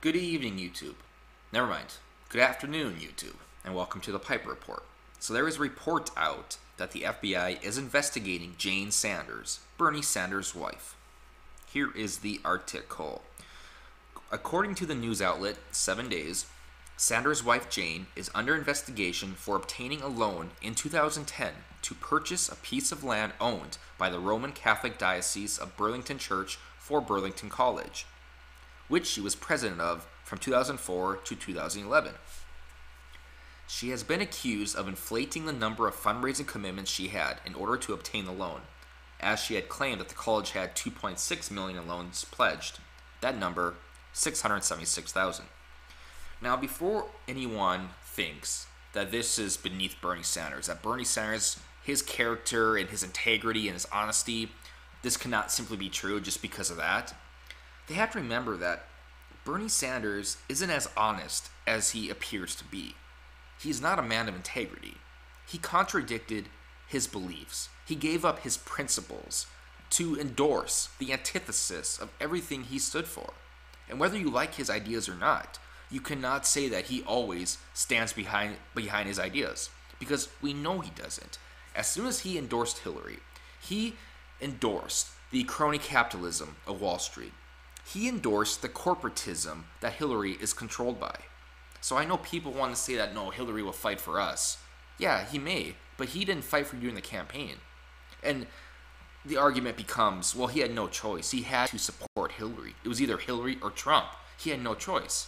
Good evening, YouTube. Never mind. Good afternoon, YouTube, and welcome to the Piper Report. So there is a report out that the FBI is investigating Jane Sanders, Bernie Sanders' wife. Here is the article. According to the news outlet 7 Days, Sanders' wife Jane is under investigation for obtaining a loan in 2010 to purchase a piece of land owned by the Roman Catholic Diocese of Burlington Church for Burlington College, which she was president of from 2004 to 2011. She has been accused of inflating the number of fundraising commitments she had in order to obtain the loan, as she had claimed that the college had $2.6 million in loans pledged. That number, $676,000. Now, before anyone thinks that this is beneath Bernie Sanders, that Bernie Sanders, his character and his integrity and his honesty, this cannot simply be true just because of that, they have to remember that Bernie Sanders isn't as honest as he appears to be. He's not a man of integrity. He contradicted his beliefs. He gave up his principles to endorse the antithesis of everything he stood for. And whether you like his ideas or not, you cannot say that he always stands behind his ideas, because we know he doesn't. As soon as he endorsed Hillary, he endorsed the crony capitalism of Wall Street. He endorsed the corporatism that Hillary is controlled by. So I know people want to say that, no, Hillary will fight for us. Yeah, he may, but he didn't fight for you in the campaign. And the argument becomes, well, he had no choice. He had to support Hillary. It was either Hillary or Trump. He had no choice.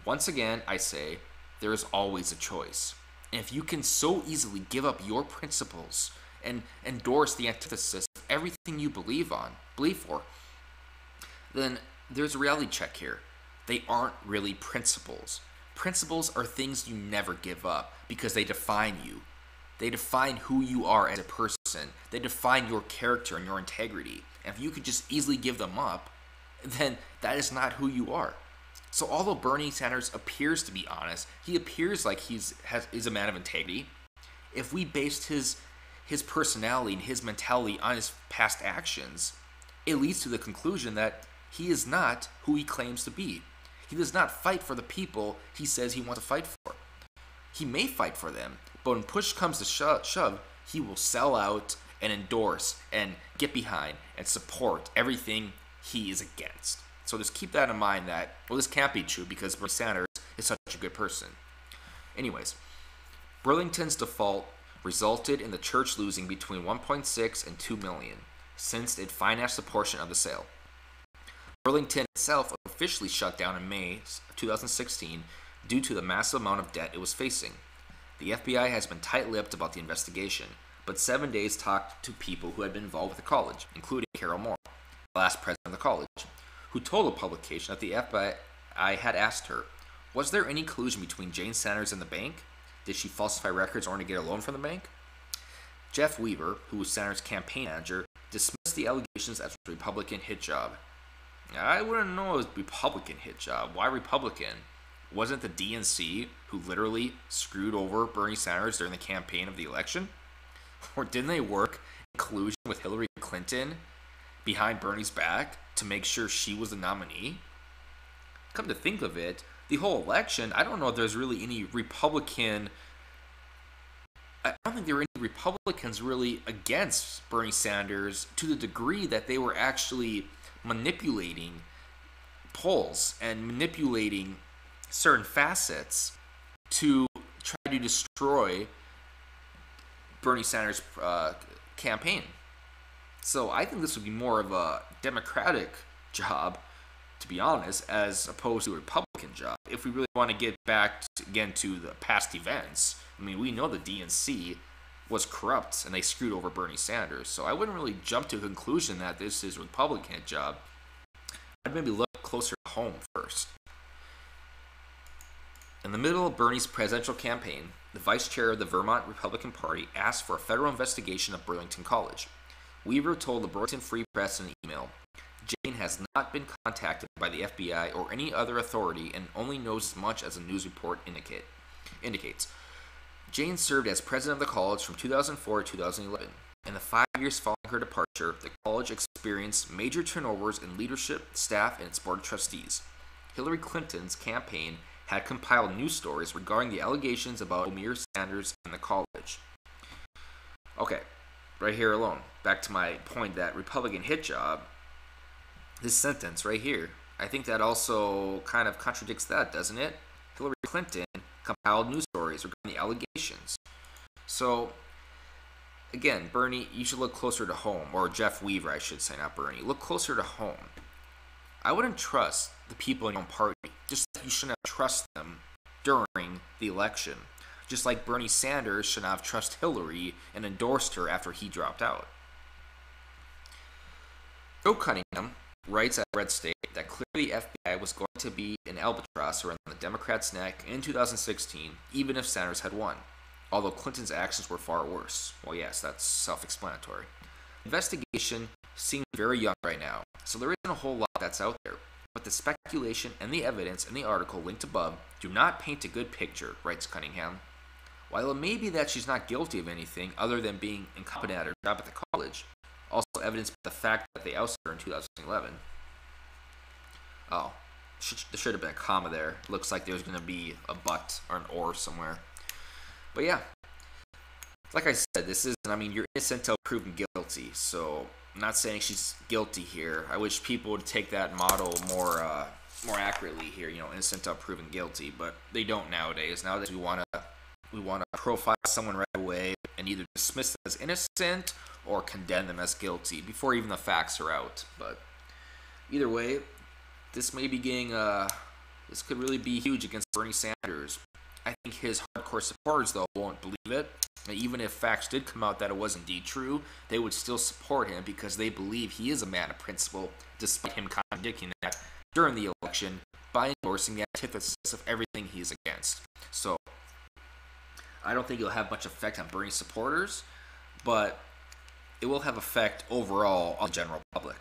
Once again, I say, there is always a choice. And if you can so easily give up your principles and endorse the antithesis of everything you believe for, then there's a reality check here. They aren't really principles. Principles are things you never give up because they define you. They define who you are as a person. They define your character and your integrity. And if you could just easily give them up, then that is not who you are. So although Bernie Sanders appears to be honest, he appears like is a man of integrity. If we based his personality and his mentality on his past actions, it leads to the conclusion that he is not who he claims to be. He does not fight for the people he says he wants to fight for. He may fight for them, but when push comes to shove, he will sell out and endorse and get behind and support everything he is against. So just keep that in mind that, well, this can't be true because Bernie Sanders is such a good person. Anyways, Burlington's default resulted in the church losing between 1.6 and 2 million since it financed a portion of the sale. Burlington itself officially shut down in May 2016 due to the massive amount of debt it was facing. The FBI has been tight-lipped about the investigation, but 7 Days talked to people who had been involved with the college, including Carol Moore, the last president of the college, who told the publication that the FBI had asked her, was there any collusion between Jane Sanders and the bank? Did she falsify records in order to get a loan from the bank? Jeff Weaver, who was Sanders' campaign manager, dismissed the allegations as a Republican hit job. I wouldn't know it was a Republican hit job. Why Republican? Wasn't the DNC who literally screwed over Bernie Sanders during the campaign of the election? Or didn't they work in collusion with Hillary Clinton behind Bernie's back to make sure she was the nominee? Come to think of it, the whole election, I don't know if there's really any Republican... I don't think there were any Republicans really against Bernie Sanders to the degree that they were actually manipulating polls and manipulating certain facets to try to destroy Bernie Sanders' campaign. So I think this would be more of a Democratic job, to be honest, as opposed to a Republican job. If we really want to get back again to the past events, I mean, we know the DNC was corrupt and they screwed over Bernie Sanders. So I wouldn't really jump to a conclusion that this is a Republican job. I'd maybe look closer to home first. In the middle of Bernie's presidential campaign, the vice chair of the Vermont Republican Party asked for a federal investigation of Burlington College. Weaver told the Burlington Free Press in an email, Jane has not been contacted by the FBI or any other authority and only knows as much as the news report indicates. Jane served as president of the college from 2004 to 2011. In the 5 years following her departure, the college experienced major turnovers in leadership, staff, and its board of trustees. Hillary Clinton's campaign had compiled news stories regarding the allegations about Omir Sanders and the college. Okay, right here alone, back to my point that Republican hit job, this sentence right here, I think that also kind of contradicts that, doesn't it? Hillary Clinton compiled news stories regarding the allegations. So, again, Bernie, you should look closer to home, or Jeff Weaver, I should say, not Bernie. Look closer to home. I wouldn't trust the people in your own party, just like you shouldn't have trust them during the election. Just like Bernie Sanders should not have trust Hillary and endorsed her after he dropped out. Joe Cunningham writes at Red State that clearly the FBI was going to be an albatross around the Democrats' neck in 2016, even if Sanders had won. Although Clinton's actions were far worse. Well, yes, that's self-explanatory. The investigation seems very young right now, so there isn't a whole lot that's out there. But the speculation and the evidence in the article linked above do not paint a good picture, writes Cunningham. While it may be that she's not guilty of anything other than being incompetent at her job at the college, also evidenced by the fact that they ousted her in 2011. Oh, there should have been a comma there. Looks like there's going to be a but or an or somewhere. But yeah, like I said, this isn't, you're innocent until proven guilty, so I'm not saying she's guilty here. I wish people would take that model more accurately here, innocent until proven guilty, but they don't nowadays. Nowadays we want to profile someone right away and either dismiss them as innocent or condemn them as guilty before even the facts are out. But either way, this may be this could really be huge against Bernie Sanders. I think his hardcore supporters, though, won't believe it. Even if facts did come out that it was indeed true, they would still support him because they believe he is a man of principle, despite him contradicting that during the election by endorsing the antithesis of everything he is against. So, I don't think it'll have much effect on Bernie supporters, but it will have effect overall on the general public.